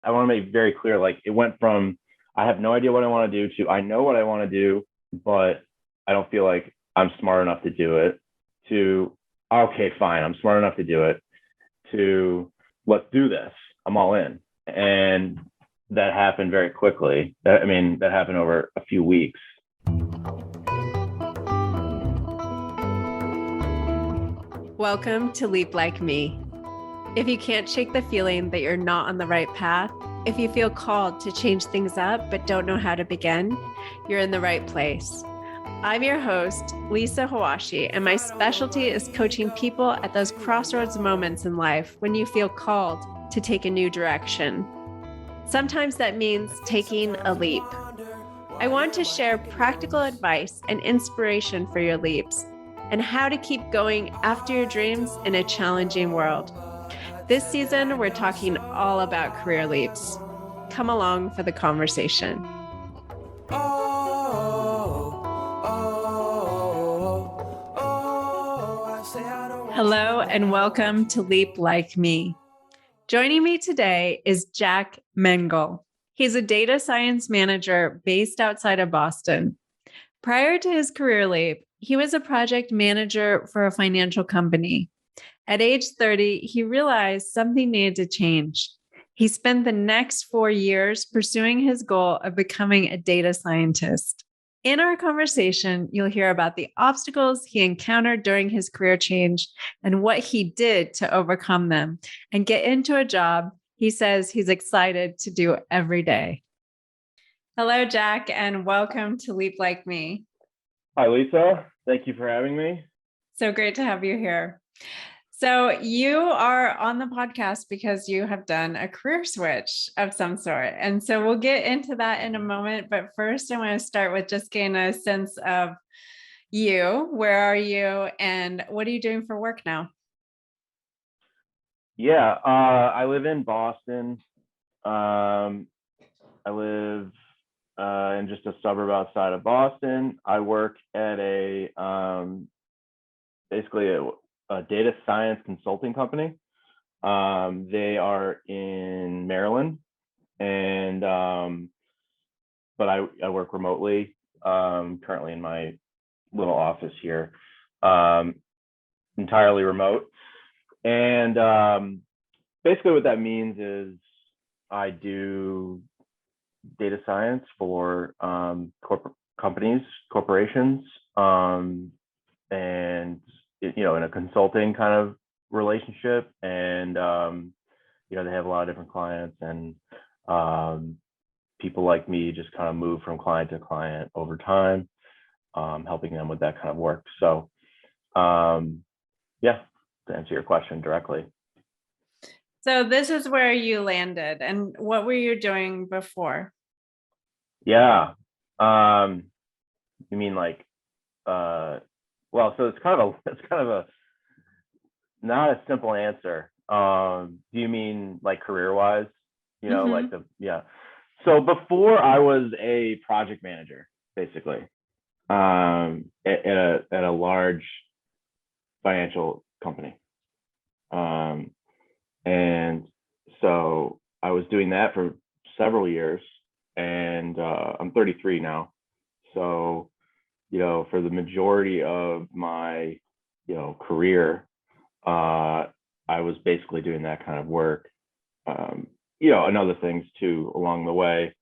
I want to make very clear, like it went from I have no idea what I want to do to I know what I want to do, but I don't feel like I'm smart enough to do it, to okay, fine, I'm smart enough to do it, to let's do this. I'm all in. And that happened very quickly. That happened over a few weeks. Welcome to Leap Like Me. If you can't shake the feeling that you're not on the right path, if you feel called to change things up but don't know how to begin, you're in the right place. I'm your host, Lisa Hawashi, and my specialty is coaching people at those crossroads moments in life when you feel called to take a new direction. Sometimes that means taking a leap. I want to share practical advice and inspiration for your leaps and how to keep going after your dreams in a challenging world. This season, we're talking all about career leaps. Come along for the conversation. Hello, and welcome to Leap Like Me. Joining me today is Jack Mengel. He's a data science manager based outside of Boston. Prior to his career leap, he was a project manager for a financial company. At age 30, he realized something needed to change. He spent the next 4 years pursuing his goal of becoming a data scientist. In our conversation, you'll hear about the obstacles he encountered during his career change and what he did to overcome them and get into a job he says he's excited to do every day. Hello, Jack, and welcome to Leap Like Me. Hi, Lisa. Thank you for having me. So great to have you here. So you are on the podcast because you have done a career switch of some sort. And so we'll get into that in a moment. But first, I want to start with just getting a sense of you. Where are you and what are you doing for work now? Yeah, I live in Boston. I live in just a suburb outside of Boston. I work at basically a data science consulting company. They are in Maryland, and but I work remotely currently in my little office here, entirely remote. And basically what that means is I do data science for corporations, and in a consulting kind of relationship. And they have a lot of different clients, and people like me just kind of move from client to client over time, helping them with that kind of work. So yeah, to answer your question directly. So this is where you landed, and what were you doing before? Yeah. You mean like well, so it's kind of a not a simple answer. Do you mean like career wise? Mm-hmm. Yeah. So before I was a project manager, basically, at a large financial company. And so I was doing that for several years, and I'm 33 now. So, for the majority of my, career, I was basically doing that kind of work, and other things too along the way.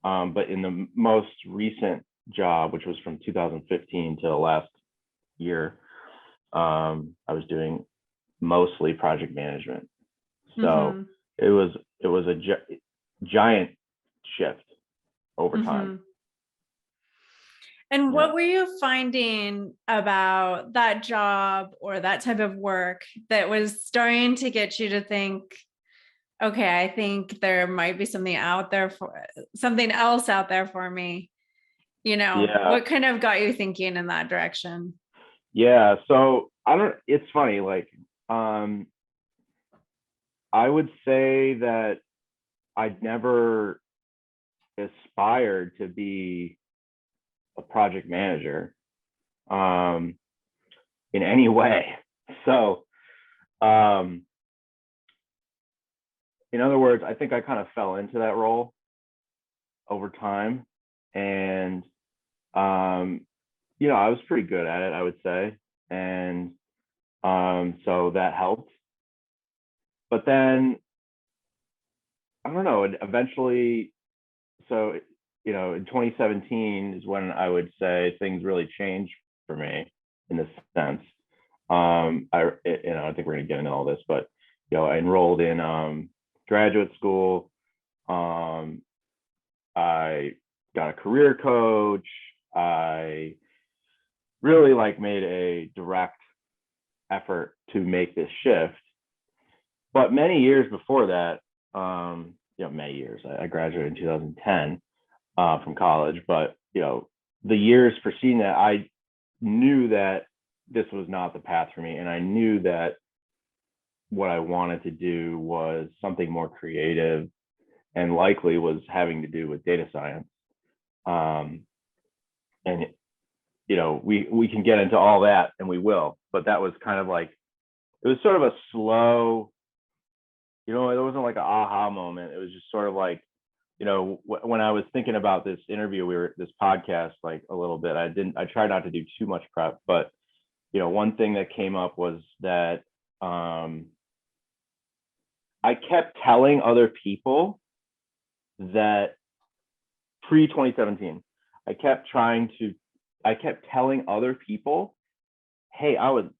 But in the most recent job, which was from 2015 to last year, I was doing mostly project management. So it was a giant shift over time. And what were you finding about that job or that type of work that was starting to get you to think, okay, I think there might be something else out there for me? What kind of got you thinking in that direction? Yeah. So it's funny, like, I would say that I'd never aspired to be a project manager in any way. So in other words, I think I kind of fell into that role over time, and I was pretty good at it, I would say, and so that helped. But then I don't know. Eventually, so in 2017 is when I would say things really changed for me in this sense. I think we're gonna get into all this, but I enrolled in graduate school. Um, I got a career coach. I really made a direct effort to make this shift. But many years before that, many years. I graduated in 2010 from college, but the years preceding that, I knew that this was not the path for me, and I knew that what I wanted to do was something more creative, and likely was having to do with data science. And we can get into all that, and we will, but that was kind of it was sort of a slow, it wasn't like an aha moment. It was just sort of when I was thinking about this interview, this podcast, a little bit, I tried not to do too much prep, but one thing that came up was that I kept telling other people that pre 2017, I kept telling other people, hey, I would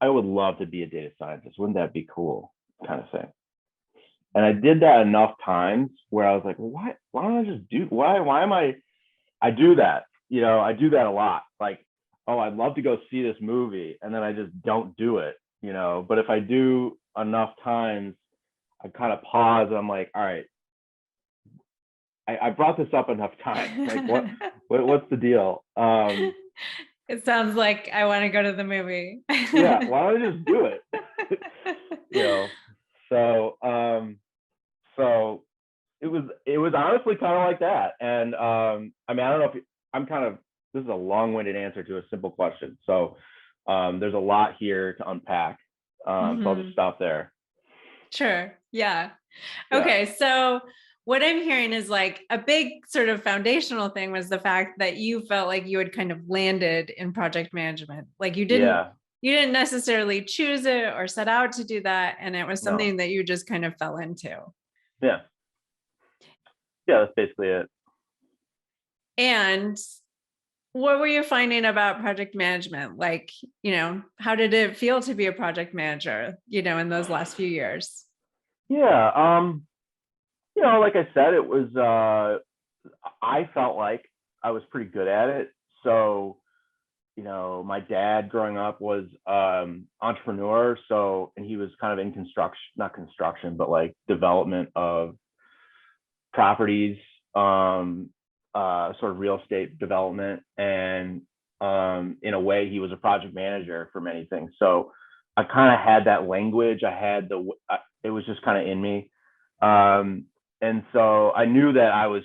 love to be a data scientist. Wouldn't that be cool? Kind of thing. And I did that enough times where I was like, well, why don't I just do, why am I do that. I do that a lot. Oh, I'd love to go see this movie, and then I just don't do it, but if I do enough times, I kind of pause, and I'm like, all right, I brought this up enough times. What's the deal? It sounds like I want to go to the movie. Yeah, why don't I just do it? So it was honestly kind of like that. And I don't know if this is a long-winded answer to a simple question. So there's a lot here to unpack. So I'll just stop there. Sure. Yeah. Okay. So what I'm hearing is a big sort of foundational thing was the fact that you felt like you had kind of landed in project management. You didn't necessarily choose it or set out to do that. And it was something that you just kind of fell into. Yeah. Yeah, that's basically it. And what were you finding about project management? How did it feel to be a project manager, in those last few years? Yeah. Like I said, it was, I felt like I was pretty good at it. So, my dad growing up was entrepreneur. So, and he was kind of in not construction, but development of properties, sort of real estate development. And in a way, he was a project manager for many things. So I kind of had that language. It was just kind of in me. And so I knew that I was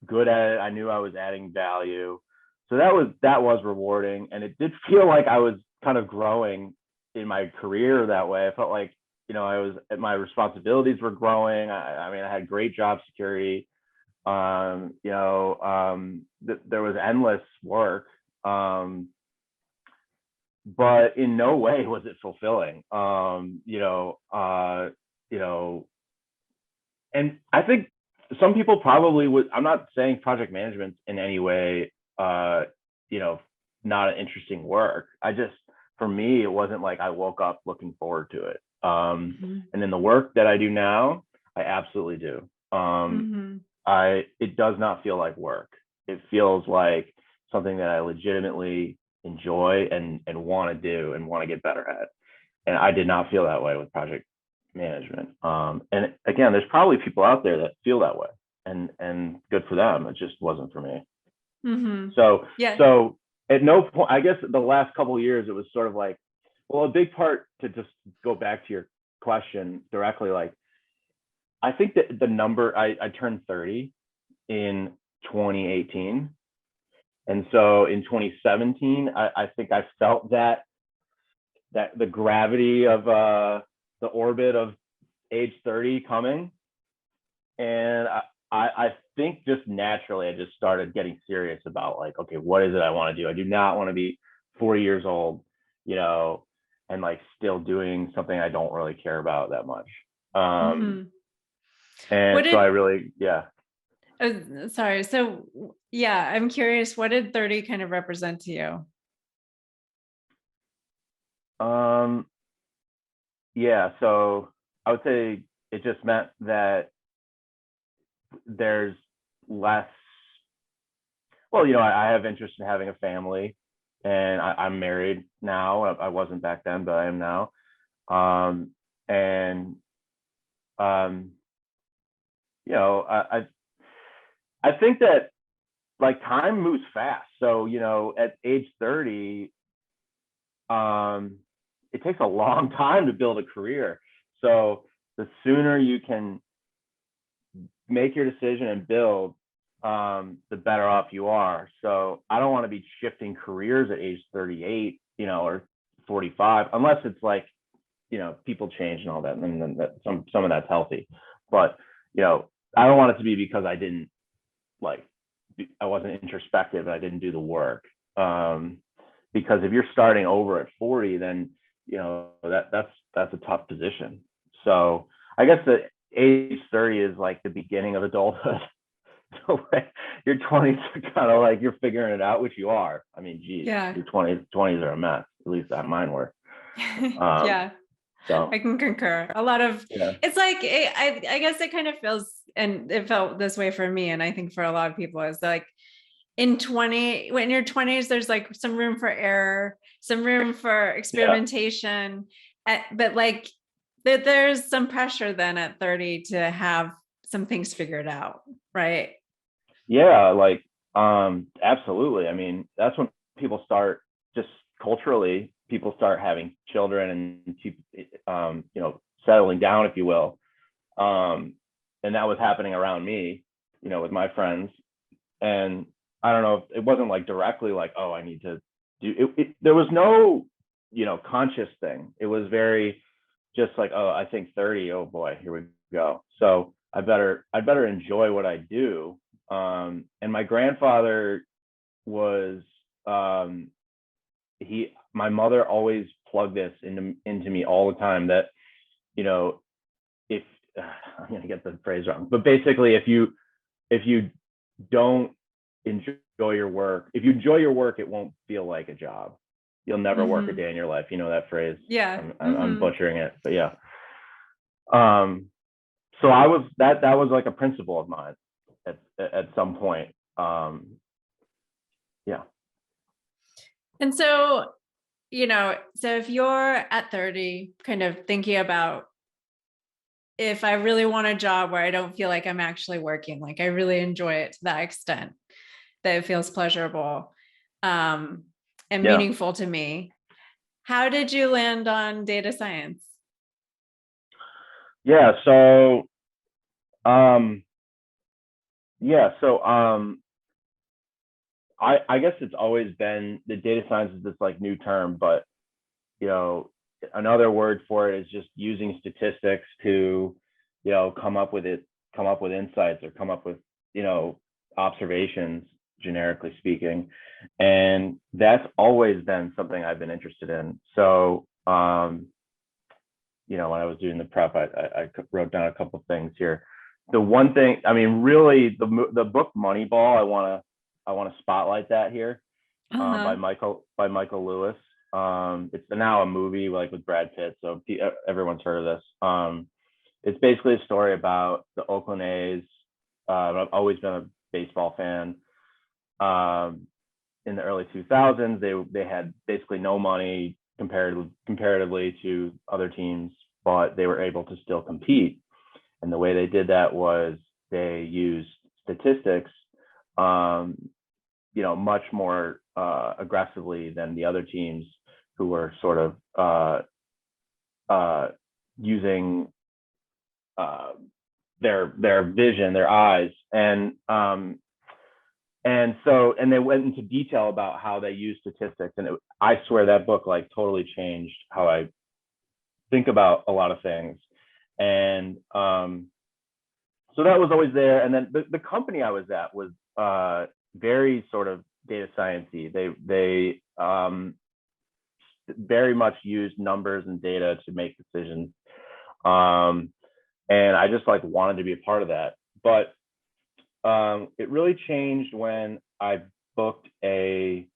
good at it. I knew I was adding value. So that was rewarding. And it did feel like I was kind of growing in my career that way. I felt like, my responsibilities were growing. I had great job security. There was endless work. But in no way was it fulfilling. And I think some people probably would. I'm not saying project management in any way, not an interesting work. For me, it wasn't like I woke up looking forward to it. And in the work that I do now, I absolutely do. It does not feel like work. It feels like something that I legitimately enjoy and want to do and want to get better at. And I did not feel that way with project management. And again, there's probably people out there that feel that way, and good for them. It just wasn't for me. So at no point, I guess the last couple of years, it was sort of a big part, to just go back to your question directly. I think that the number, I turned 30 in 2018. And so in 2017, I think I felt that the gravity of the orbit of age 30 coming, and I think just naturally I just started getting serious about like, okay, what is it I want to do? I do not want to be 40 years old, and like still doing something I don't really care about that much. Mhm. And What so I did, really, yeah. sorry. So yeah, I'm curious, what did 30 kind of represent to you? Um, yeah, so I would say it just meant that there's less, well, I have interest in having a family, and I'm married now. I wasn't back then, but I am now. And um, I think that like time moves fast. So, at age 30, it takes a long time to build a career. So the sooner you can make your decision and build, the better off you are. So I don't want to be shifting careers at age 38, or 45, unless it's like, people change and all that, and then some of that's healthy. But I don't want it to be because like I wasn't introspective and I didn't do the work. Because if you're starting over at 40, then that's a tough position. So I guess the age 30 is like the beginning of adulthood. So your 20s are kind of like you're figuring it out, which you are. I mean, geez, Yeah. your 20s are a mess. At least that mine were. Um, Yeah, I so can concur. A lot of, yeah, it's like, I guess it kind of feels, and it felt this way for me. And I think for a lot of people is like when you're 20s, there's like some room for error, some room for yeah, experimentation. But like there's some pressure then at 30 to have some things figured out. Right. yeah. Like, absolutely. I mean, that's when people start, just culturally, people start having children and settling down, if you will. And that was happening around me, with my friends. And I don't know, it wasn't like directly like, oh, I need to do it. There was no, conscious thing. It was very just like, oh, I think 30, oh boy, here we go. So I'd better enjoy what I do. And my grandfather was, my mother always plugged this into me all the time that, if I'm going to get the phrase wrong, but basically if you don't enjoy your work, if you enjoy your work, it won't feel like a job. You'll never work a Mm-hmm. day in your life. You know that phrase. Yeah. I'm Mm-hmm. butchering it, but yeah. Um, so that was like a principle of mine at some point. Yeah. And so, so if you're at 30, kind of thinking about, if I really want a job where I don't feel like I'm actually working, like I really enjoy it to that extent that it feels pleasurable, and Yeah. meaningful to me. How did you land on data science? Yeah. Um, so I guess it's always been, the data science is this like new term, but you know, another word for it is just using statistics to, come up with insights, or come up with, observations, generically speaking. And that's always been something I've been interested in. So, when I was doing the prep, I wrote down a couple of things here. The one thing, I mean, really, the book Moneyball, I want to spotlight that here, Uh-huh. by Michael Lewis. It's now a movie like with Brad Pitt, so everyone's heard of this. It's basically a story about the Oakland A's. I've always been a baseball fan. Um, in the early 2000s, they had basically no money comparatively to other teams, but they were able to still compete. And the way they did that was they used statistics, much more aggressively than the other teams, who were sort of using uh, their vision, their eyes, and they went into detail about how they use statistics. And I swear that book like totally changed how I think about a lot of things. And so that was always there. And then the company I was at was very sort of data sciencey. They very much used numbers and data to make decisions. And I just like wanted to be a part of that. But it really changed when I booked a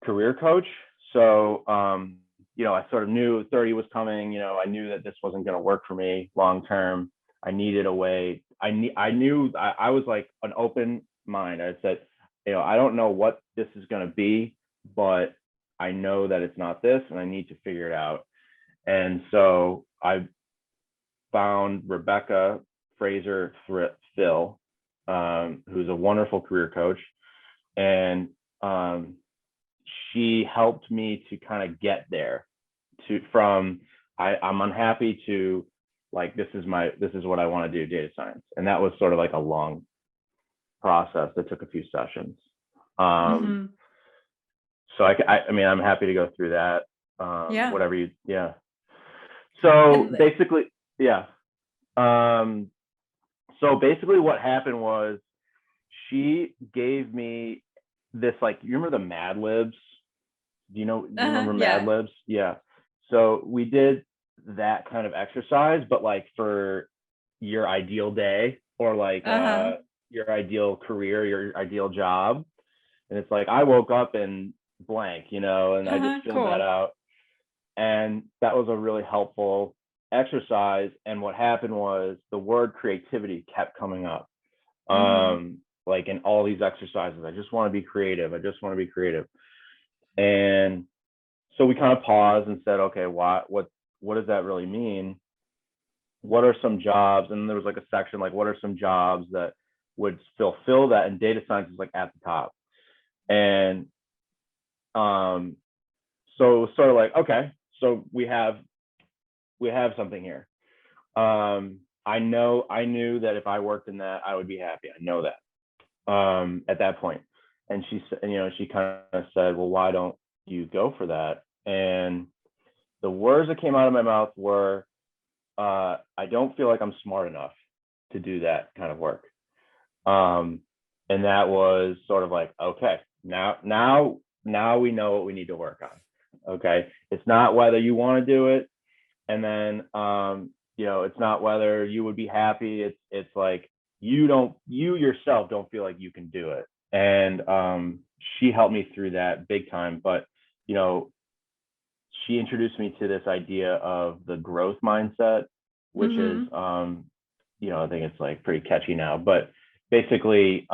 career coach. So, I sort of knew 30 was coming. I knew that this wasn't going to work for me long term. I needed a way. I knew I was like an open mind. I said, I don't know what this is going to be, but I know that it's not this, and I need to figure it out. And so I found Rebecca Fraser Phil, who's a wonderful career coach, and she helped me to kind of get there from I'm unhappy to like this is what I want to do, data science. And that was sort of like a long process that took a few sessions. So I mean, I'm happy to go through that. Whatever you, yeah. So basically, yeah. So basically what happened was she gave me this, like, you remember the Mad Libs? Do you remember Mad Libs? Yeah. So we did that kind of exercise, but like for your ideal day, or like your ideal career, your ideal job. And it's like, I woke up in blank, and I just filled that out. And that was a really helpful exercise. And what happened was the word creativity kept coming up. Like in all these exercises, I just want to be creative. I just want to be creative. And so we kind of paused and said, okay, what does that really mean? What are some jobs? And there was like a section, like, what are some jobs that would fulfill that? And data science is like at the top. And so it was sort of like, okay, so we have something here. I knew that if I worked in that, I would be happy. I know that at that point. And she said, she kind of said, well, why don't you go for that? And the words that came out of my mouth were, I don't feel like I'm smart enough to do that kind of work. And that was sort of like, okay, now we know what we need to work on. Okay. It's not whether you want to do it. And then, it's not whether you would be happy. It's like, you yourself don't feel like you can do it. And she helped me through that big time. But, she introduced me to this idea of the growth mindset, which is, I think it's like pretty catchy now, but basically,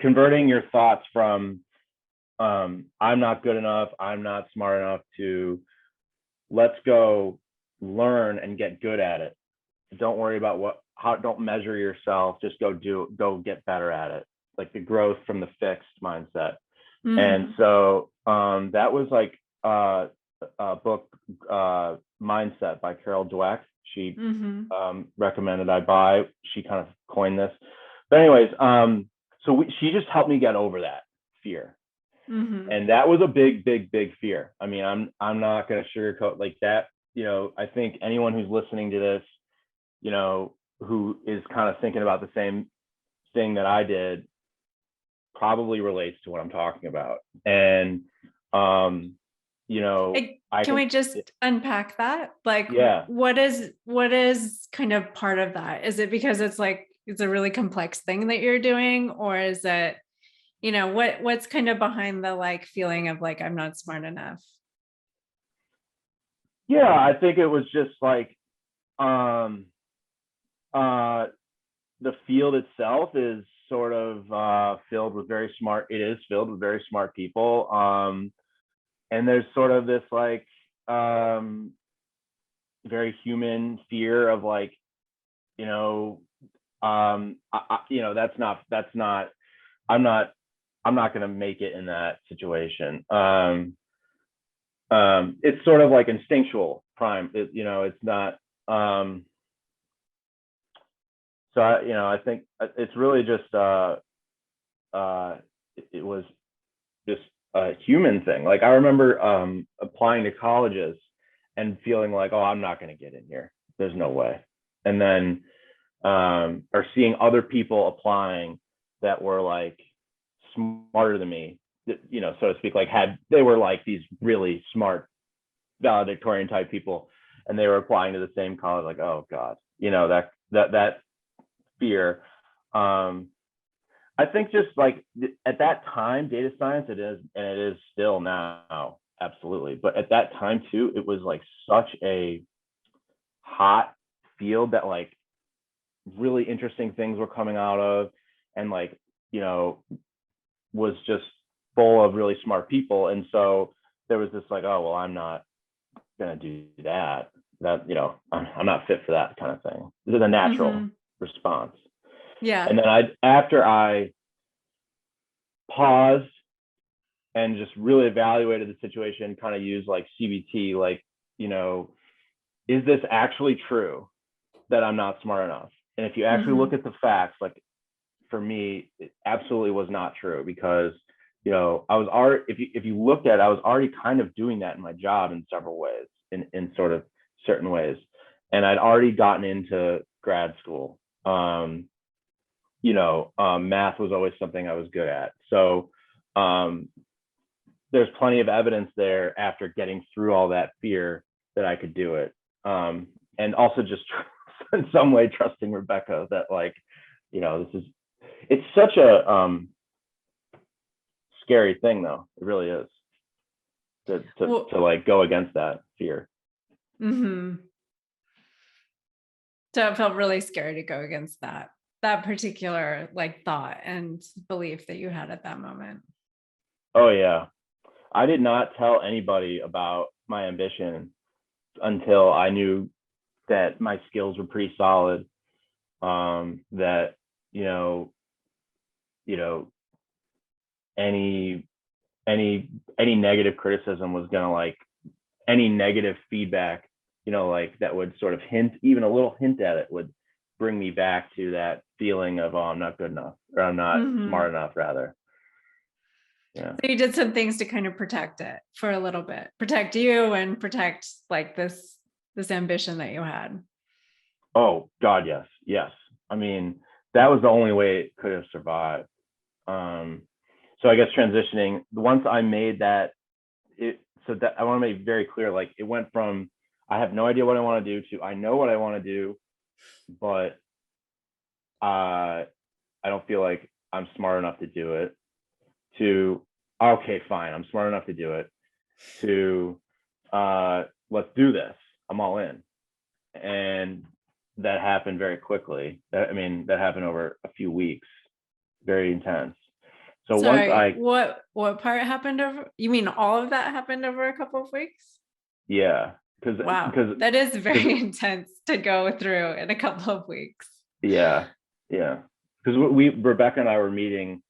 converting your thoughts from, I'm not good enough, I'm not smart enough, to let's go learn and get good at it. Don't worry about don't measure yourself, just go get better at it. Like the growth from the fixed mindset. And so that was like a book, Mindset by Carol Dweck. She recommended I buy. She kind of coined this. But anyways, she just helped me get over that fear. And that was a big, big, big fear. I mean, I'm not going to sugarcoat like that. I think anyone who's listening to this, who is kind of thinking about the same thing that I did, probably relates to what I'm talking about. And, can we just unpack that? Like, what is kind of part of that? Is it because it's a really complex thing that you're doing, or is it, what's kind of behind the like feeling of like, I'm not smart enough? Yeah, I think it was just like, the field itself is sort of filled with very smart people. And there's sort of this like very human fear of like, I'm not going to make it in that situation. It's sort of like instinctual prime. It's not. So I think it's really just it was just a human thing. Like I remember applying to colleges, and feeling like, oh, I'm not going to get in here. There's no way. And then, or seeing other people applying that were like smarter than me, you know, so to speak, like they were like these really smart valedictorian type people, and they were applying to the same college, like, oh God, you know, that fear. I think just like at that time, data science, it is, and it is still now, absolutely. But at that time too, it was like such a hot field that like really interesting things were coming out of, and like, you know, was just full of really smart people. And so there was this like, oh, well, I'm not going to do that. That, you know, I'm not fit for that kind of thing. This is a natural response. Yeah. And then after I paused and just really evaluated the situation, kind of used like CBT, like, you know, is this actually true that I'm not smart enough? And if you actually look at the facts, like for me, it absolutely was not true, because, you know, I was already, if you looked at it, I was already kind of doing that in my job in several ways, in sort of certain ways. And I'd already gotten into grad school. You know, math was always something I was good at. So there's plenty of evidence there after getting through all that fear that I could do it. And also just in some way trusting Rebecca that, like, you know, it's such a scary thing though. It really is to like go against that fear. So it felt really scary to go against that particular like thought and belief that you had at that moment. Oh yeah. I did not tell anybody about my ambition until I knew that my skills were pretty solid. That, you know, any negative criticism was gonna, like, any negative feedback, you know, like that would sort of hint, even a little hint at it, would bring me back to that feeling of, oh, I'm not good enough, or I'm not smart enough, rather. Yeah. So you did some things to kind of protect it for a little bit, protect you and protect like this ambition that you had. Oh God, yes. Yes. I mean, that was the only way it could have survived. So I guess transitioning, once I made that, so that I want to make very clear, like, it went from I have no idea what I want to do to I know what I want to do, but I don't feel like I'm smart enough to do it, to okay, fine, I'm smart enough to do it, to let's do this, I'm all in. And that happened very quickly. I mean, that happened over a few weeks, very intense. So sorry, what part happened over? You mean all of that happened over a couple of weeks? Yeah, because that is very intense to go through in a couple of weeks. Yeah, because Rebecca and I were meeting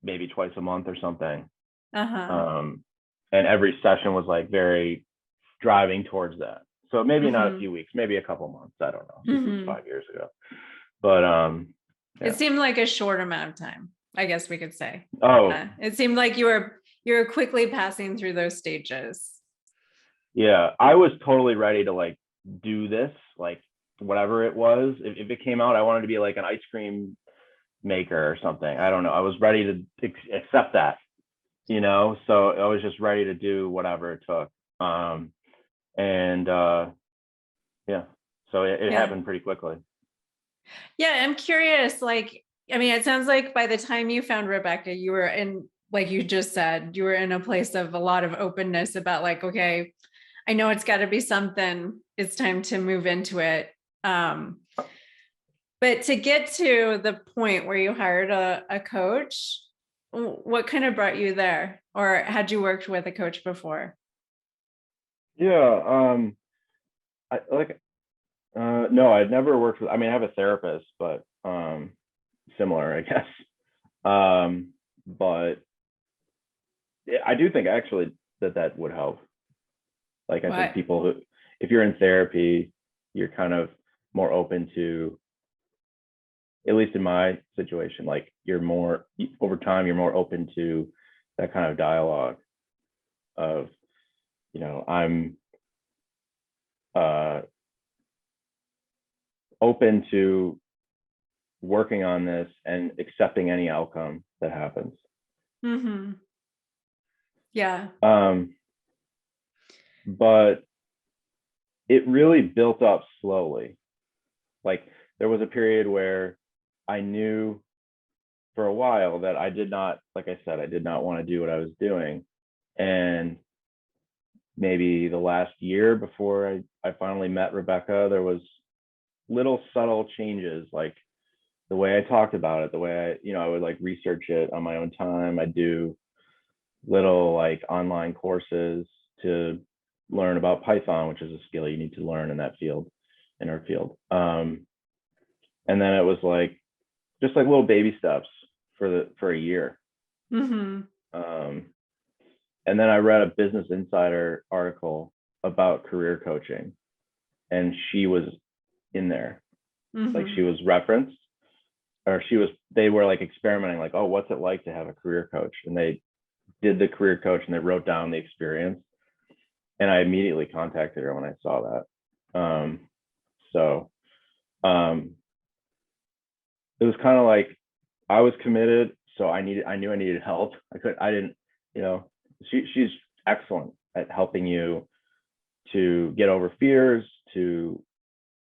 maybe twice a month or something. And every session was like very driving towards that. So maybe not a few weeks, maybe a couple months. I don't know. This was 5 years ago. But yeah. It seemed like a short amount of time, I guess we could say. Oh, it seemed like you were quickly passing through those stages. Yeah, I was totally ready to like do this, like whatever it was. If it came out, I wanted to be like an ice cream maker or something. I don't know. I was ready to accept that, you know. So I was just ready to do whatever it took. Yeah, so it happened pretty quickly. Yeah, I'm curious. Like, I mean, it sounds like by the time you found Rebecca, you were in, like you just said, you were in a place of a lot of openness about like, okay, I know it's got to be something. It's time to move into it. But to get to the point where you hired a coach, what kind of brought you there? Or had you worked with a coach before? Yeah, no, I'd never worked with, I mean, I have a therapist, but similar, I guess. But I do think actually that would help. Like, I think people who, if you're in therapy, you're kind of more open to, at least in my situation, like you're more, over time, you're more open to that kind of dialogue of, I'm open to working on this and accepting any outcome that happens. Mm-hmm. Yeah. But it really built up slowly. Like there was a period where I knew for a while that I did not, like I said, I did not want to do what I was doing. And maybe the last year before I finally met Rebecca, there was little subtle changes, like the way I talked about it, the way I would like research it on my own time. I do little like online courses to learn about Python, which is a skill you need to learn in that field, in our field. And then it was like just like little baby steps for a year. Mm-hmm. And then I read a Business Insider article about career coaching, and she was in there, like Mm-hmm. she was referenced, or they were like experimenting, like, oh, what's it like to have a career coach? And they did the career coach and they wrote down the experience. And I immediately contacted her when I saw that. So it was kind of like I was committed, so I knew I needed help. I didn't, she's excellent at helping you to get over fears, to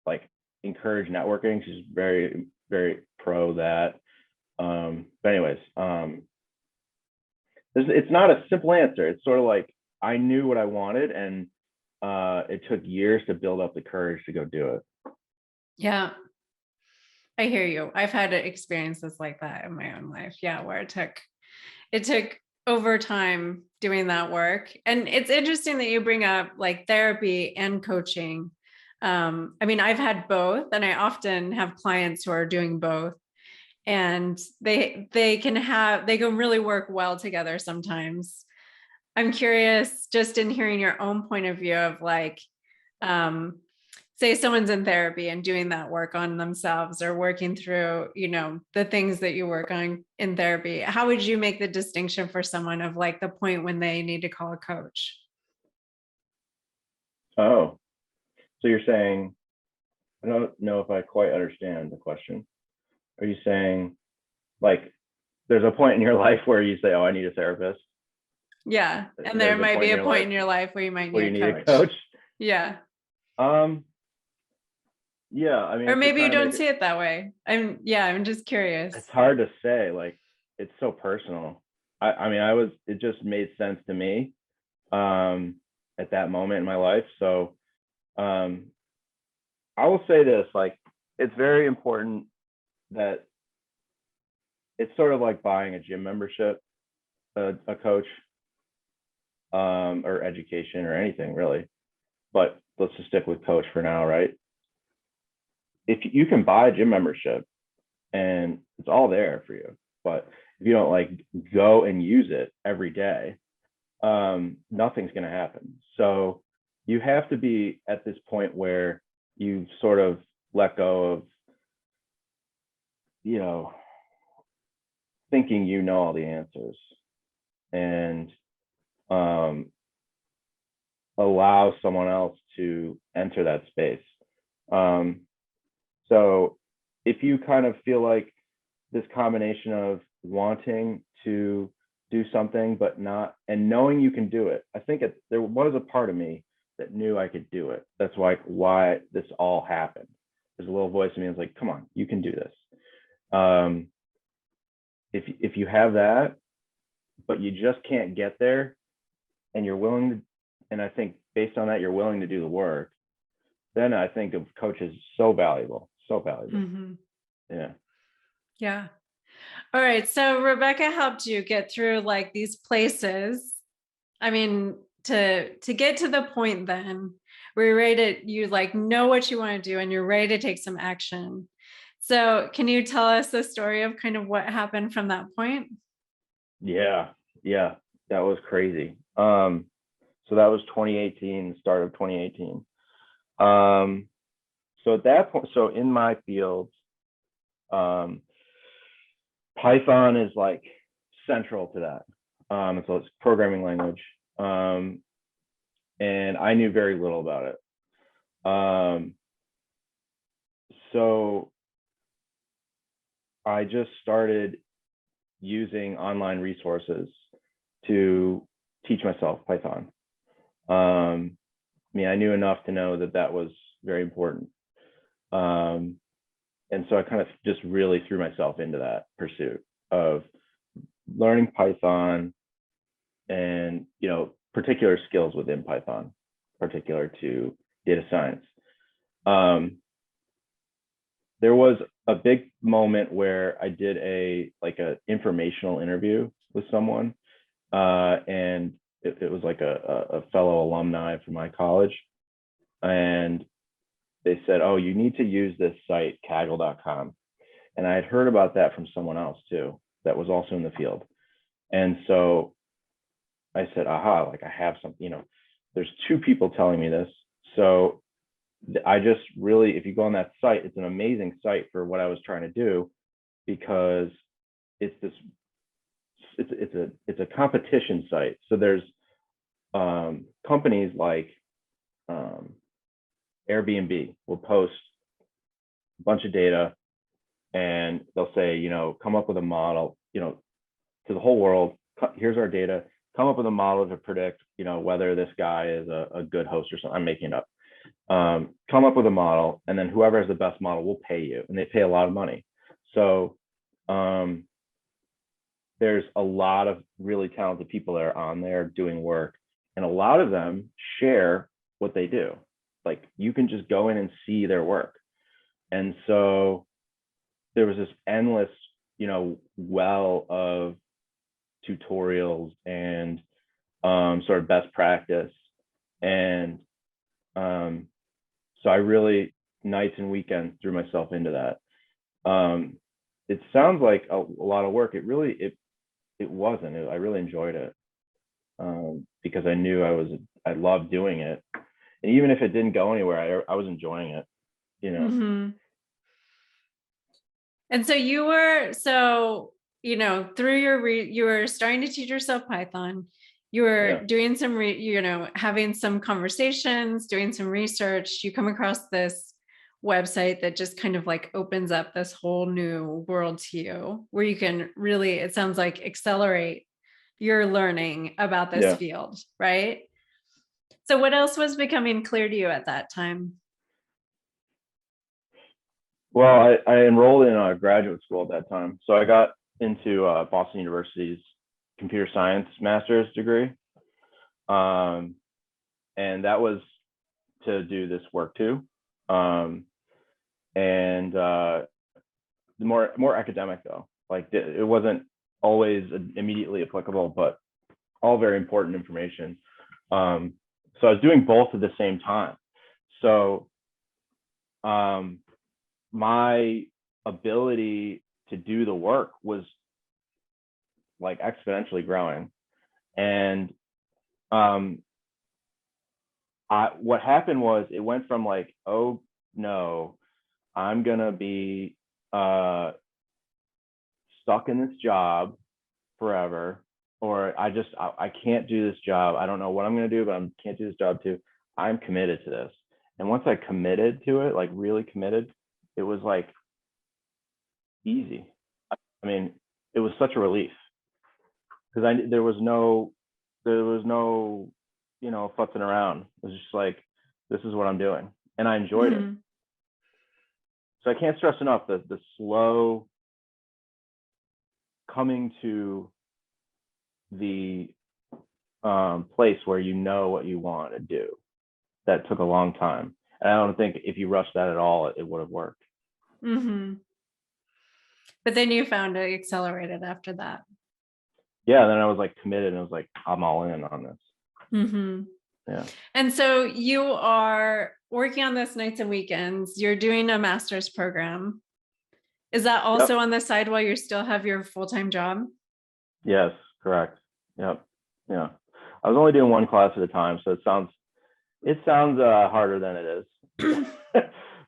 like encourage networking. She's very, very pro that. But anyways, it's not a simple answer. It's sort of like I knew what I wanted, and it took years to build up the courage to go do it. Yeah. I hear you. I've had experiences like that in my own life. Yeah, where it took over time doing that work. And it's interesting that you bring up like therapy and coaching. I mean, I've had both, and I often have clients who are doing both. And they can really work well together sometimes. I'm curious, just in hearing your own point of view of like, um, say someone's in therapy and doing that work on themselves or working through, the things that you work on in therapy. How would you make the distinction for someone of like the point when they need to call a coach? Oh, so you're saying, I don't know if I quite understand the question. Are you saying like there's a point in your life where you say, oh, I need a therapist? Yeah. And there There's a might point be in a your point life in your life where you might where need you a need a coach. coach? Yeah. Um, yeah, I mean, Or if you're maybe you trying to don't make it, see it that way. I'm just it's curious. hard to say. Like, it's so personal. I mean, it just made sense to me at that moment in my life. So um, I will say this, like, it's very important that it's sort of like buying a gym membership, a coach, or education or anything really. But let's just stick with coach for now, right? If you can buy a gym membership and it's all there for you, but if you don't like go and use it every day, nothing's going to happen. So you have to be at this point where you sort of let go of, you know, thinking you know all the answers, and um, allow someone else to enter that space. Um, so if you kind of feel like this combination of wanting to do something but not, and knowing you can do it, I think there was a part of me that knew I could do it. That's why this all happened. There's a little voice in me that's like, come on, you can do this. If you have that but you just can't get there, and you're willing to, and I think based on that you're willing to do the work, then I think of coaches so valuable, so valuable. Mm-hmm. Yeah. Yeah. All right. So Rebecca helped you get through like these places. I mean, to get to the point then where you're ready you like know what you want to do and you're ready to take some action. So can you tell us the story of kind of what happened from that point? Yeah, yeah, that was crazy. So that was 2018, start of 2018. So at that point, so in my field, um, Python is like central to that. So it's programming language. and I knew very little about it. So I just started using online resources to teach myself Python. I knew enough to know that that was very important. And so I kind of just really threw myself into that pursuit of learning Python and, particular skills within Python, particular to data science. There was a big moment where I did a informational interview with someone, and it was like a fellow alumni from my college, and they said, "Oh, you need to use this site, Kaggle.com." And I had heard about that from someone else too, that was also in the field. And so I said, "Aha! Like I have something. There's two people telling me this." So I just really, if you go on that site, it's an amazing site for what I was trying to do, because it's this, it's a competition site. So there's companies like Airbnb will post a bunch of data, and they'll say, come up with a model, to the whole world. Here's our data. Come up with a model to predict, whether this guy is a good host or something. I'm making it up. Come up with a model, and then whoever has the best model will pay you, and they pay a lot of money. So there's a lot of really talented people that are on there doing work, and a lot of them share what they do. Like you can just go in and see their work. And so there was this endless, well of tutorials and sort of best practice. And so I really, nights and weekends, threw myself into that. It sounds like a lot of work. It really, it wasn't. I really enjoyed it, because I knew I loved doing it. And even if it didn't go anywhere, I was enjoying it, Mm-hmm. And so you were, through you were starting to teach yourself Python. You were doing some, having some conversations, doing some research. You come across this website that just kind of like opens up this whole new world to you, where you can really, it sounds like, accelerate your learning about this field, right? So what else was becoming clear to you at that time? Well, I enrolled in graduate school at that time. So I got into Boston University's computer science master's degree. And that was to do this work too. And more academic though. Like it wasn't always immediately applicable, but all very important information. So I was doing both at the same time. So my ability to do the work was like exponentially growing. And what happened was it went from like, oh no, I'm gonna be stuck in this job forever, or I can't do this job. I don't know what I'm gonna do, but I can't do this job too. I'm committed to this. And once I committed to it, like really committed, it was like easy. I mean, it was such a relief, because there was no, futzing around. It was just like, this is what I'm doing, and I enjoyed it. So I can't stress enough the slow coming to the place where you know what you want to do. That took a long time, and I don't think if you rushed that at all, it would have worked. Mm-hmm. But then you found it accelerated after that. Yeah, then I was like committed, and I was like, I'm all in on this. Mm-hmm. Yeah. And so you are working on this nights and weekends. You're doing a master's program. Is that also on the side while you still have your full-time job? Yes, correct. Yep. Yeah. I was only doing one class at a time, so it sounds harder than it is.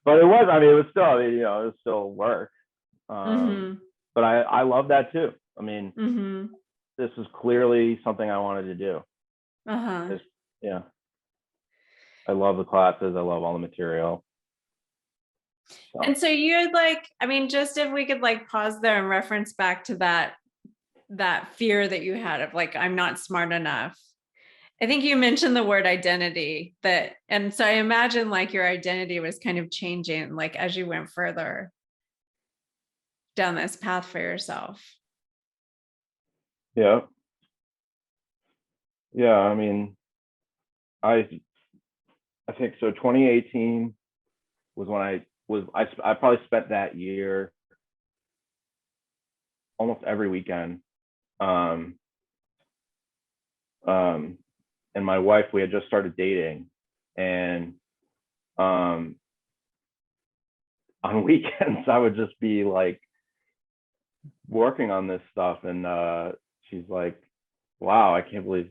But it was, it was still, it was still work. But I love that too. I mean, this is clearly something I wanted to do. Uh-huh. Yeah. I love the classes. I love all the material. And So so you had like, I mean, just if we could like pause there and reference back to that fear that you had of like, I'm not smart enough. I think you mentioned the word identity and so I imagine like your identity was kind of changing like as you went further down this path for yourself. yeah, yeah. I mean, I I think so. 2018 was when I probably spent that year almost every weekend. Um, um, and my wife, we had just started dating, and um, on weekends I would just be like working on this stuff, and she's like, "Wow, I can't believe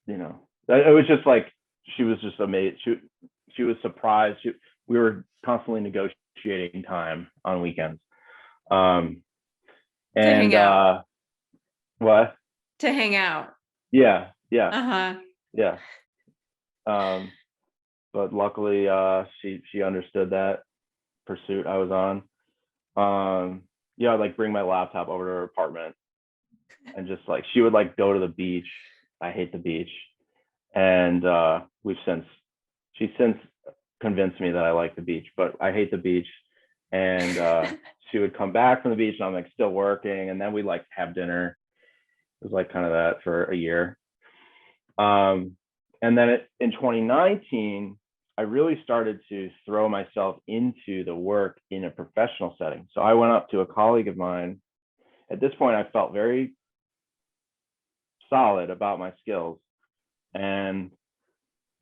it was just like she was just amazed. She was surprised. We were constantly negotiating time on weekends. Um, To hang and out. what? To hang out. Yeah, yeah, Uh-huh. yeah. Um, but luckily, she understood that pursuit I was on. Yeah, I'd like bring my laptop over to her apartment and just like she would like go to the beach. I hate the beach, and she's since convinced me that I like the beach, but I hate the beach. And she would come back from the beach, and I'm like still working, and then we like have dinner. It was like kind of that for a year. And then in 2019, I really started to throw myself into the work in a professional setting. So I went up to a colleague of mine. At this point, I felt very solid about my skills. And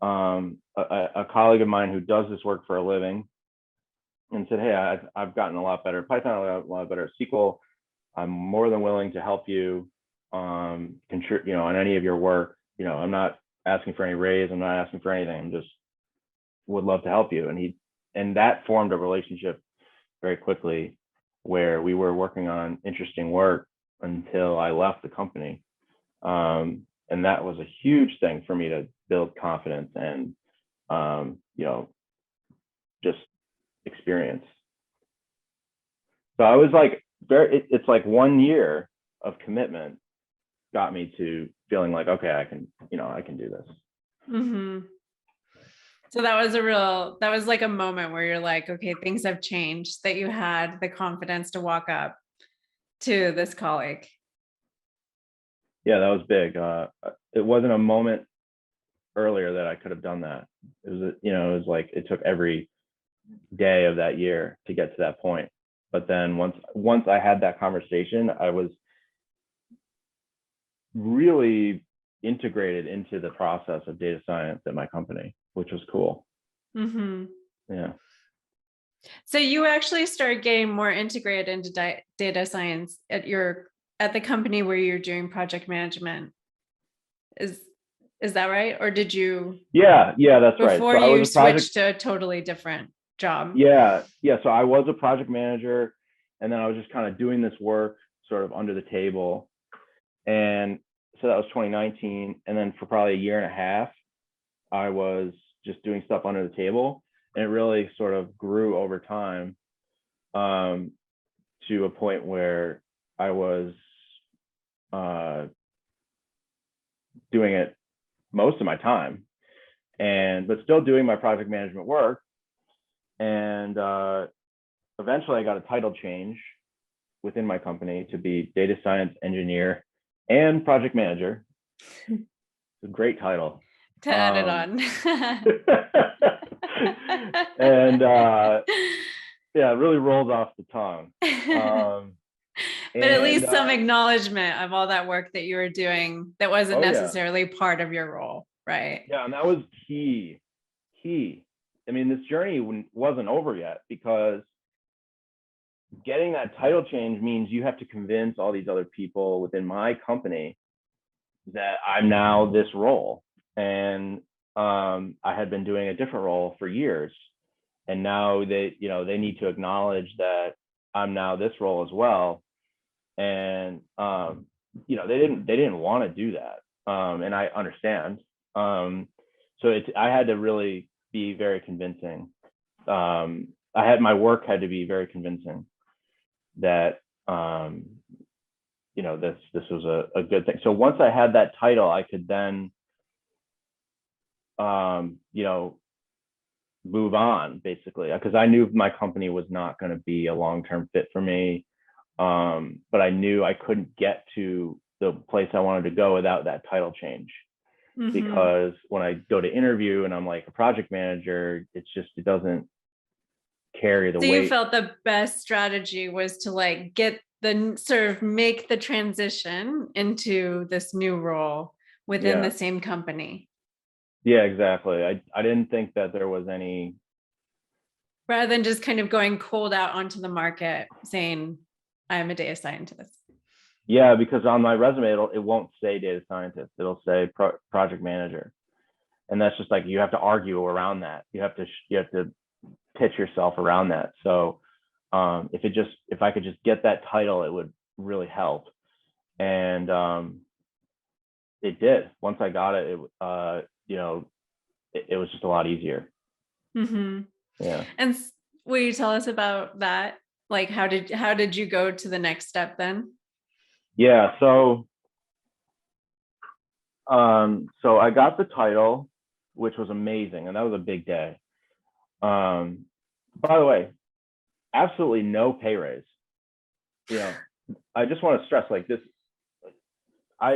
a colleague of mine who does this work for a living and said, "Hey, I've gotten a lot better at Python, a lot better at SQL. I'm more than willing to help you contribute, on any of your work. I'm not asking for any raise. I'm not asking for anything. I'm just would love to help you." And that formed a relationship very quickly where we were working on interesting work until I left the company. And that was a huge thing for me to build confidence and, just experience. So I was like, it's like 1 year of commitment got me to feeling like, okay, I can do this. Mm-hmm. So that was like a moment where you're like, okay, things have changed, that you had the confidence to walk up to this colleague. Yeah, that was big. It wasn't a moment earlier that I could have done that. It was like it took every day of that year to get to that point. But then once I had that conversation, I was really integrated into the process of data science at my company, which was cool. Mm-hmm. Yeah. So you actually started getting more integrated into data science at the company where you're doing project management. Is is that right? Or did you Yeah, that's right. before So I you was a project. switched to a totally different job? Yeah. So I was a project manager, and then I was just kind of doing this work sort of under the table. And so that was 2019. And then for probably a year and a half, I was just doing stuff under the table. And it really sort of grew over time, um, to a point where I was uh, doing it most of my time, but still doing my project management work. And eventually I got a title change within my company to be data science engineer and project manager. It's a great title. To add it on. And yeah, it really rolls off the tongue. But at And least some acknowledgement of all that work that you were doing that wasn't oh yeah, necessarily part of your role, right? yeah, and that was key. Key. I mean, this journey wasn't over yet, because getting that title change means you have to convince all these other people within my company that I'm now this role. And I had been doing a different role for years, and now they need to acknowledge that I'm now this role as well. And they didn't want to do that, and I understand. I had to really be very convincing. My work had to be very convincing that this was a good thing. So once I had that title, I could then move on, basically, because I knew my company was not going to be a long-term fit for me. But I knew I couldn't get to the place I wanted to go without that title change. Mm-hmm. Because when I go to interview and I'm like a project manager, it doesn't carry the weight. So you felt the best strategy was to like get the sort of make the transition into this new role within the same company. Yeah, exactly. I didn't think that there was any. Rather than just kind of going cold out onto the market saying, I'm a data scientist. Yeah, because on my resume, it won't say data scientist. It'll say project manager. And that's just like, you have to argue around that. You have to pitch yourself around that. So if I could just get that title, it would really help. And it did. Once I got it, it was just a lot easier. Mm-hmm. Yeah. And will you tell us about that? Like, how did you go to the next step then? Yeah. So I got the title, which was amazing. And that was a big day. By the way, absolutely no pay raise. I just want to stress like this. I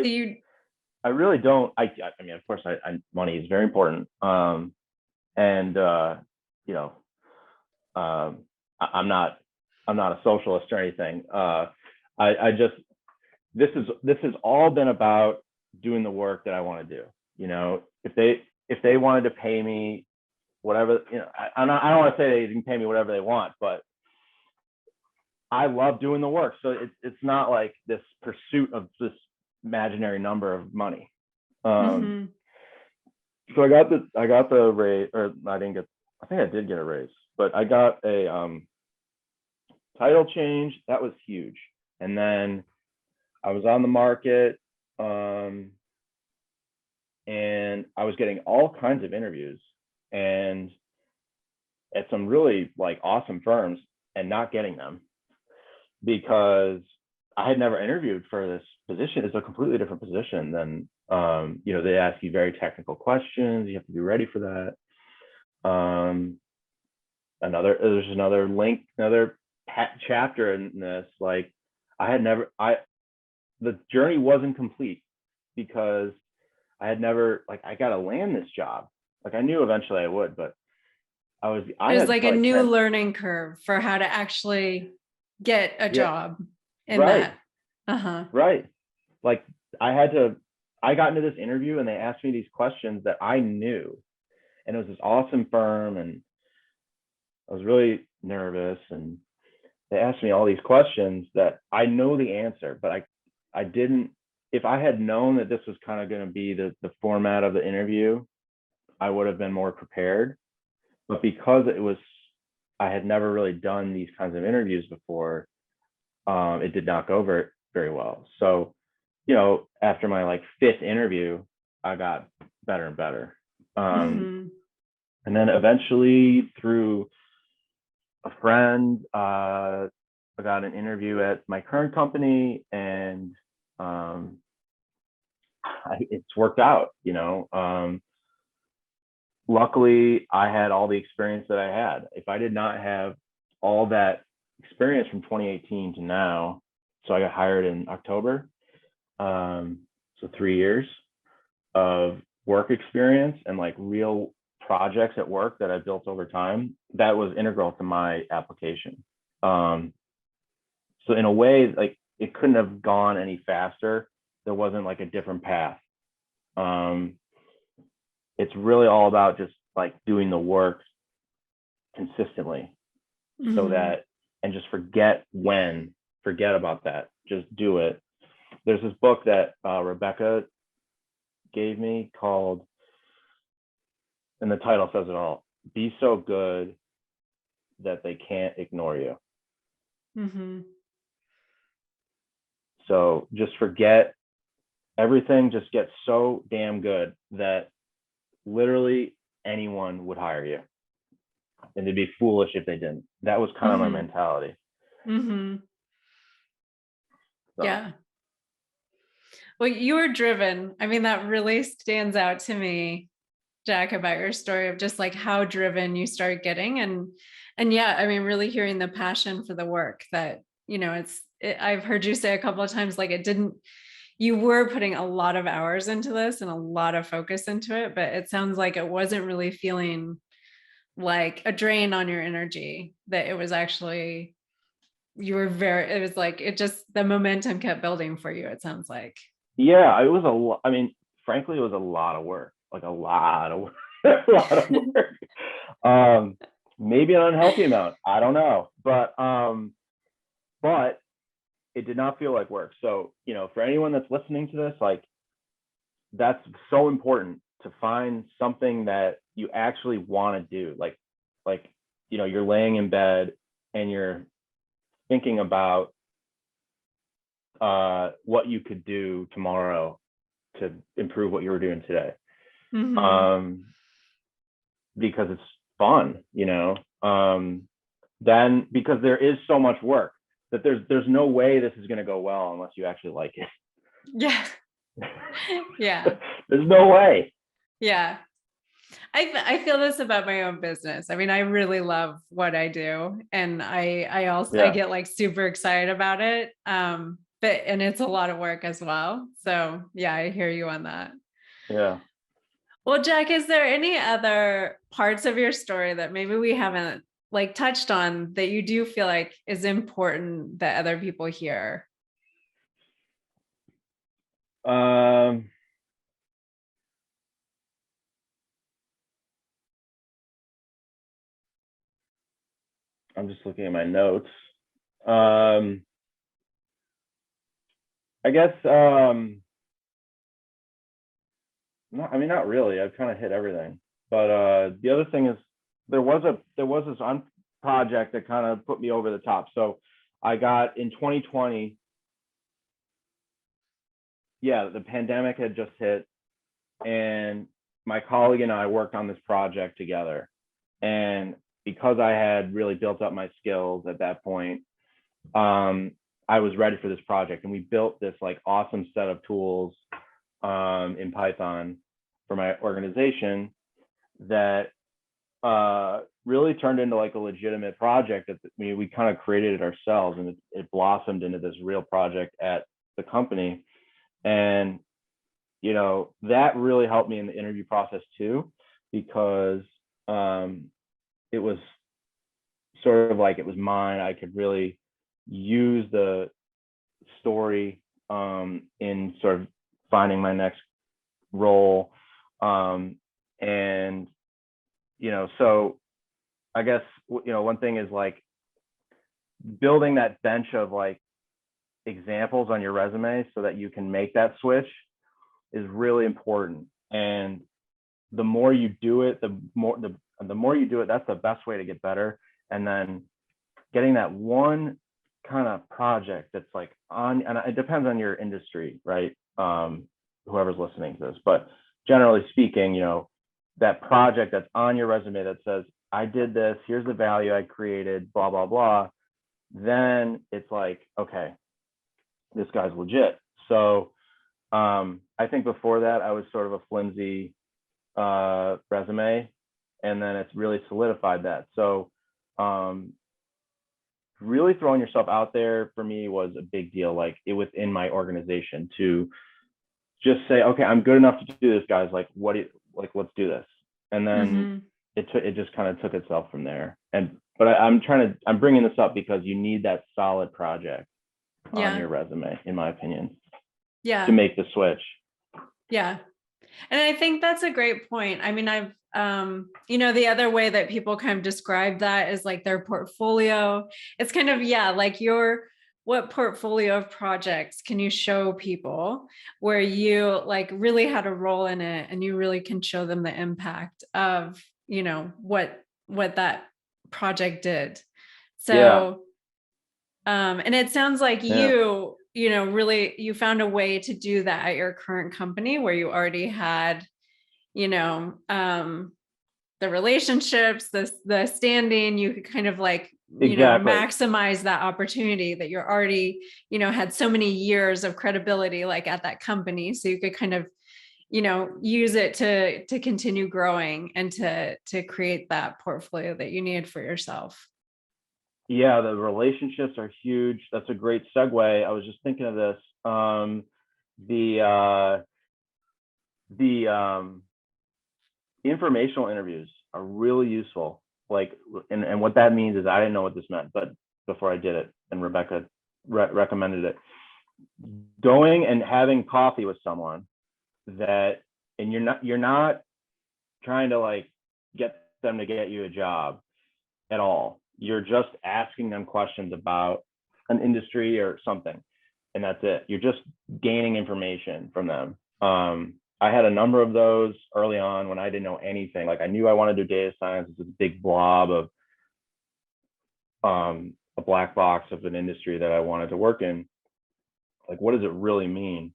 really don't. I mean, of course, money is very important. I'm not a socialist or anything. This has all been about doing the work that I want to do. If they wanted to pay me whatever, I don't want to say they can pay me whatever they want, but I love doing the work. So it's not like this pursuit of this imaginary number of money. So I got the raise, or I think I did get a raise, but I got a title change. That was huge. And then I was on the market, and I was getting all kinds of interviews and at some really like awesome firms, and not getting them because I had never interviewed for this position. It's a completely different position than, they ask you very technical questions. You have to be ready for that. There's another chapter in this. Like the journey wasn't complete because I had never, like, I got to land this job. Like I knew eventually I would, but it was like a new learning curve for how to actually get a job in that. Right. Like I got into this interview and they asked me these questions that I knew, and it was this awesome firm, and I was really nervous, and they asked me all these questions that I know the answer, but I didn't. If I had known that this was kind of going to be the format of the interview, I would have been more prepared. But because I had never really done these kinds of interviews before, it did not go very well. So, after my like 5th interview, I got better and better. And then eventually through a friend, I got an interview at my current company, and it's worked out, luckily I had all the experience that I had. If I did not have all that experience from 2018 to now, so I got hired in October. So 3 years of work experience and like real projects at work that I built over time, that was integral to my application. So in a way, like it couldn't have gone any faster. There wasn't like a different path. It's really all about just like doing the work consistently, so that, and just forget about that. Just do it. There's this book that Rebecca gave me called, and the title says it all, Be So Good That They Can't Ignore You. So just forget everything, just get so damn good that literally anyone would hire you, and they'd be foolish if they didn't. That was kind of my Mm-hmm. mentality. Mm-hmm. So Yeah. Well, you were driven. I mean, that really stands out to me, Jack, about your story of just like how driven you start getting. And yeah, I mean, really hearing the passion for the work that, I've heard you say a couple of times, like you were putting a lot of hours into this and a lot of focus into it, but it sounds like it wasn't really feeling like a drain on your energy, that it was actually, it was like, it just, the momentum kept building for you, it sounds like. yeah, it was I mean, frankly, it was a lot of work, like a lot of work, a lot of work. Um, Maybe an unhealthy amount. I don't know, but it did not feel like work. So, for anyone that's listening to this, like, that's so important to find something that you actually want to do. Like, you're laying in bed and you're thinking about what you could do tomorrow to improve what you were doing today. Mm-hmm. Um, because it's fun, then because there is so much work that there's no way this is going to go well unless you actually like it. Yeah. Yeah. There's no way. Yeah. I feel this about my own business. I mean, I really love what I do, and I Yeah. get like super excited about it. And it's a lot of work as well. So yeah, I hear you on that. Yeah. Well, Jack, is there any other parts of your story that maybe we haven't like touched on that you do feel like is important that other people hear? Um, I'm just looking at my notes. Um, I guess, I mean, not really. I've kind of hit everything. But the other thing is there was this project that kind of put me over the top. So I got in 2020, yeah, the pandemic had just hit, and my colleague and I worked on this project together. And because I had really built up my skills at that point, I was ready for this project, and we built this like awesome set of tools in Python for my organization that really turned into like a legitimate project that we kind of created it ourselves, and it blossomed into this real project at the company. And that really helped me in the interview process too, because it was sort of like it was mine. I could really use the story in sort of finding my next role. And so I guess one thing is like building that bench of like examples on your resume so that you can make that switch is really important. And the more you do it, the more you do it, that's the best way to get better. And then getting that one kind of project that's like and it depends on your industry, right? Whoever's listening to this, but generally speaking, that project that's on your resume that says, I did this, here's the value I created, blah, blah, blah. Then it's like, okay, this guy's legit. So I think before that, I was sort of a flimsy resume, and then it's really solidified that. So really throwing yourself out there for me was a big deal, like it within my organization, to just say, okay, I'm good enough to do this, guys. Like, let's do this. And then Mm-hmm. it just kind of took itself from there. But I'm bringing this up because you need that solid project on Yeah. your resume, in my opinion, to Yeah. make the switch. Yeah. And I think that's a great point. I mean, the other way that people kind of describe that is like their portfolio. It's kind of, yeah, like what portfolio of projects can you show people where you like really had a role in it and you really can show them the impact of, what that project did. Yeah. So, and it sounds like Yeah. really, you found a way to do that at your current company where you already had the relationships, the standing, you could kind of like, Exactly. maximize that opportunity that you're already, had so many years of credibility, like at that company. So you could kind of, use it to continue growing and to create that portfolio that you need for yourself. Yeah, the relationships are huge. That's a great segue. I was just thinking of this. The informational interviews are really useful. Like, and what that means is I didn't know what this meant, but before I did it, and Rebecca recommended it, going and having coffee with someone that, and you're not trying to like get them to get you a job at all. You're just asking them questions about an industry or something, and that's it. You're just gaining information from them. I had a number of those early on when I didn't know anything. Like, I knew I wanted to do data science. It's a big blob of a black box of an industry that I wanted to work in. Like, what does it really mean?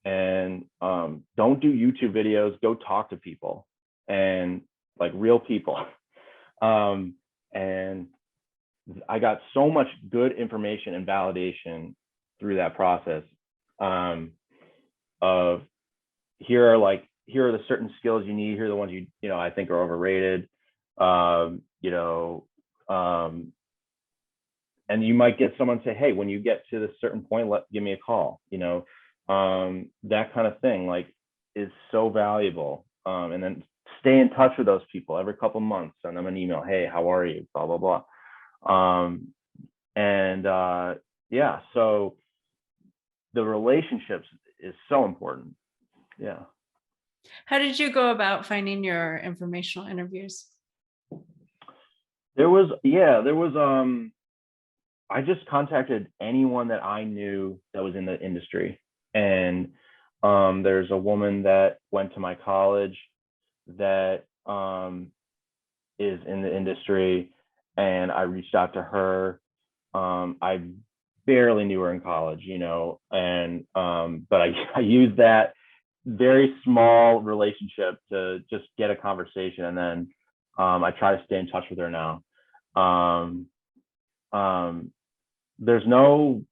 And don't do YouTube videos. Go talk to people, and like real people. And I got so much good information and validation through that process of here are the certain skills you need. Here are the ones I think are overrated. And you might get someone say, hey, when you get to this certain point, give me a call. That kind of thing like is so valuable. And then stay in touch with those people every couple of months. Send them an email. Hey, how are you? Blah, blah, blah. Yeah, so the relationships is so important. Yeah. How did you go about finding your informational interviews? There was I just contacted anyone that I knew that was in the industry. And there's a woman that went to my college that is in the industry, and I reached out to her. I barely knew her in college, and but I used that very small relationship to just get a conversation, and then I try to stay in touch with her now. There's no,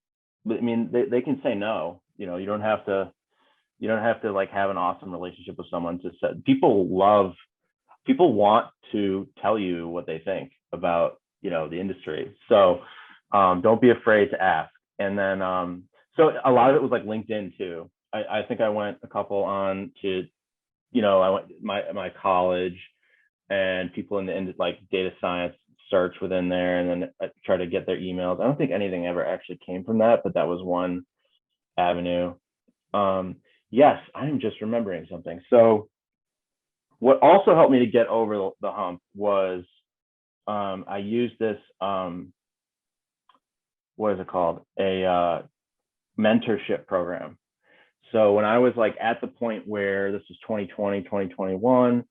I mean, they can say no. You don't have to like have an awesome relationship with someone to say. People want to tell you what they think about the industry. So don't be afraid to ask. And then so a lot of it was like LinkedIn too. I think I went a couple on to I went my college, and people in the like data science search within there, and then I try to get their emails. I don't think anything ever actually came from that, but that was one avenue. Yes, I'm just remembering something. So what also helped me to get over the hump was I used this what is it called? A mentorship program. So when I was like at the point where this was 2020, 2021,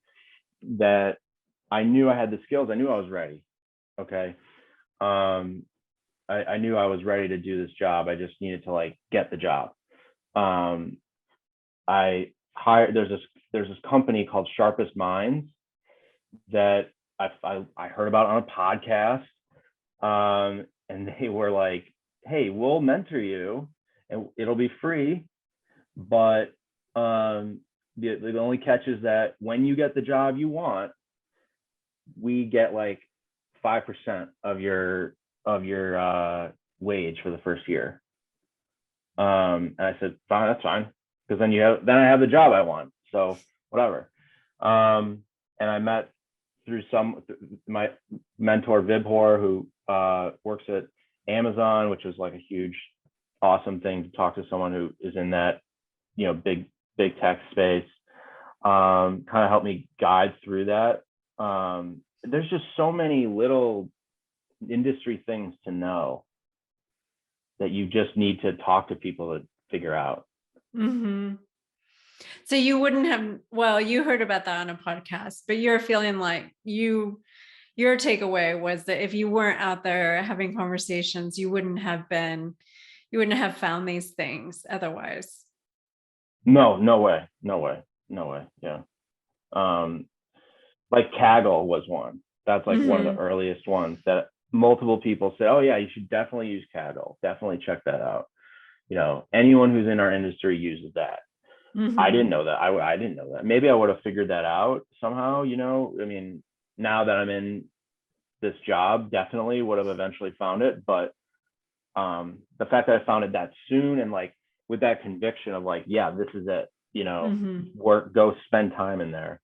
that I knew I had the skills, I knew I was ready. Okay. I knew I was ready to do this job. I just needed to like get the job. I hired, there's this company called Sharpest Minds that I heard about on a podcast. And they were like, hey, we'll mentor you and it'll be free. But the only catch is that when you get the job you want, we get like 5% of your wage for the first year. And I said, fine, that's fine, because then I have the job I want, so whatever. And I met through my mentor Vibhor, who works at Amazon, which was like a huge, awesome thing to talk to someone who is in that big tech space. Kind of helped me guide through that. There's just so many little industry things to know that you just need to talk to people to figure out. Mm-hmm. So you wouldn't have, well, you heard about that on a podcast, but you're feeling like your takeaway was that if you weren't out there having conversations, you wouldn't have found these things otherwise. No way. Yeah. Like Kaggle was one. That's like one of the earliest ones that multiple people said, oh yeah, you should definitely use Kaggle. Definitely check that out. Anyone who's in our industry uses that. I didn't know that. I didn't know that. Maybe I would have figured that out somehow, I mean, now that I'm in this job, definitely would have eventually found it. But the fact that I found it that soon and like with that conviction of like, yeah, this is it, work, go spend time in there.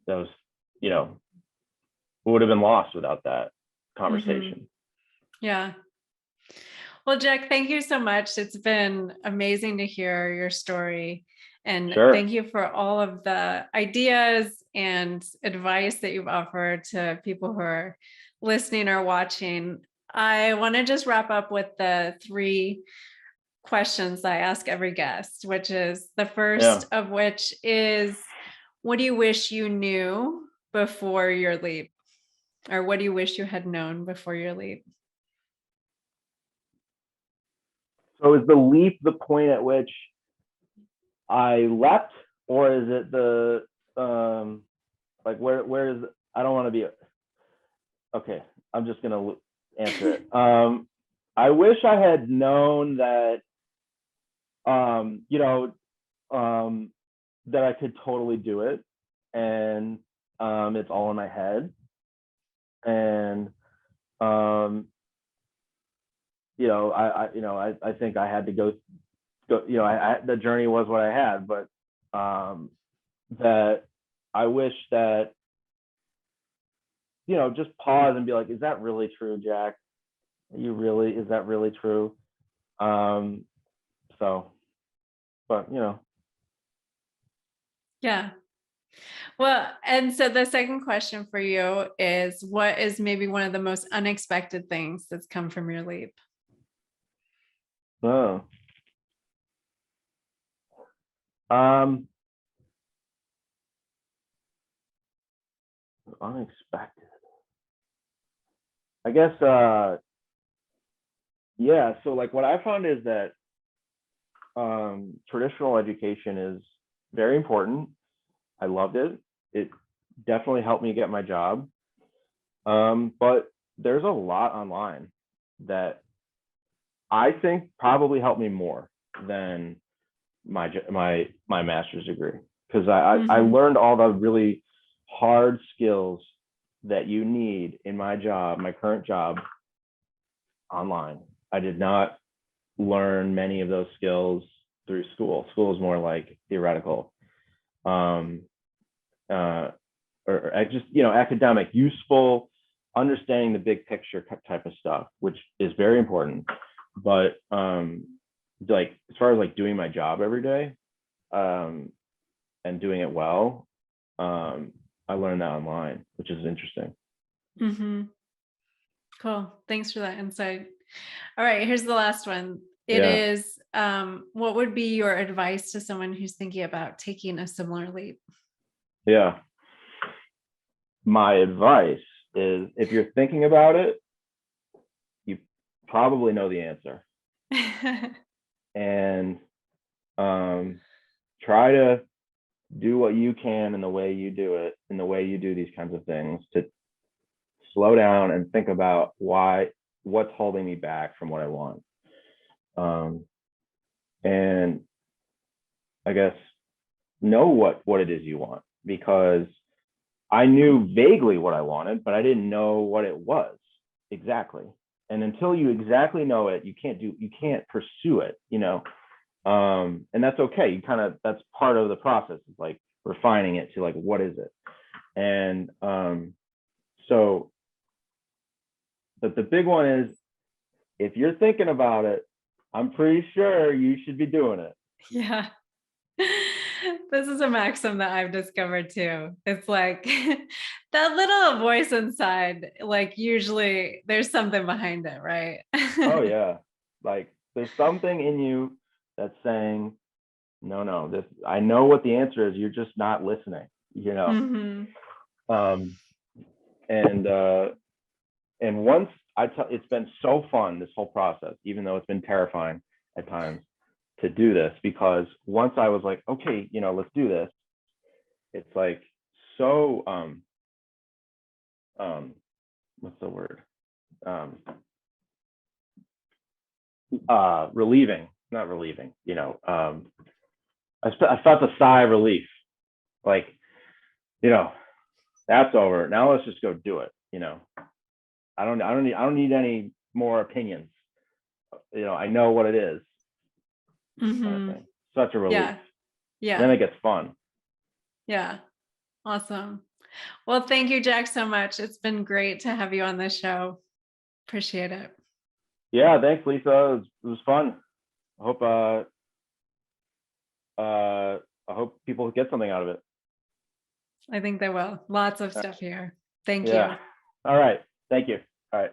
Those, would have been lost without that conversation. Yeah. Well, Jack, thank you so much. It's been amazing to hear your story. And thank you for all of the ideas and advice that you've offered to people who are listening or watching. I want to just wrap up with the 3 questions I ask every guest, which is the first of which is, what do you wish you knew before your leap? Or what do you wish you had known before your leap? So is the leap the point at which I leapt, or is it the like where is, I don't want to be, okay, I'm just gonna answer it. I wish I had known that that I could totally do it, and it's all in my head, and I think I had to go, the journey was what I had, but that I wish that, just pause and be like, is that really true, Jack? Is that really true? But Yeah. Well, and so the second question for you is, what is maybe one of the most unexpected things that's come from your leap? Oh. Unexpected. I guess yeah, so like what I found is that traditional education is very important. I loved it. It definitely helped me get my job. But there's a lot online that I think probably helped me more than my master's degree, because I learned all the really hard skills that you need in my current job, online. I did not learn many of those skills through school. School is more like theoretical, or just academic, useful, understanding the big picture type of stuff, which is very important. But like as far as like doing my job every day, and doing it well, I learned that online, which is interesting. Cool. Thanks for that insight. All right, here's the last one. It is, what would be your advice to someone who's thinking about taking a similar leap? Yeah. My advice is, if you're thinking about it, you probably know the answer. And try to do what you can in the way you do it, in the way you do these kinds of things, to slow down and think about what's holding me back from what I want. And I guess know what it is you want, because I knew vaguely what I wanted, but I didn't know what it was exactly. And until you exactly know it, you can't pursue it, and that's okay. That's part of the process, is like refining it to like, what is it? And so the big one is, if you're thinking about it, I'm pretty sure you should be doing it. Yeah. This is a maxim that I've discovered too. It's like that little voice inside, like usually there's something behind it, right? Oh yeah. Like there's something in you that's saying, no, this, I know what the answer is. You're just not listening, and once it's been so fun, this whole process, even though it's been terrifying at times to do this, because once I was like, okay, let's do this, it's like so what's the word? Relieving, not relieving, I felt a sigh of relief, like, that's over. Now let's just go do it. I don't need any more opinions. I know what it is, kind of thing. Such a relief. Yeah. Yeah. Then it gets fun. Yeah. Awesome. Well, thank you, Jack, so much. It's been great to have you on the show. Appreciate it. Yeah, thanks, Lisa. It was fun. I hope people get something out of it. I think they will. Lots of stuff here. Thank Yeah. you. All right. Thank you. All right.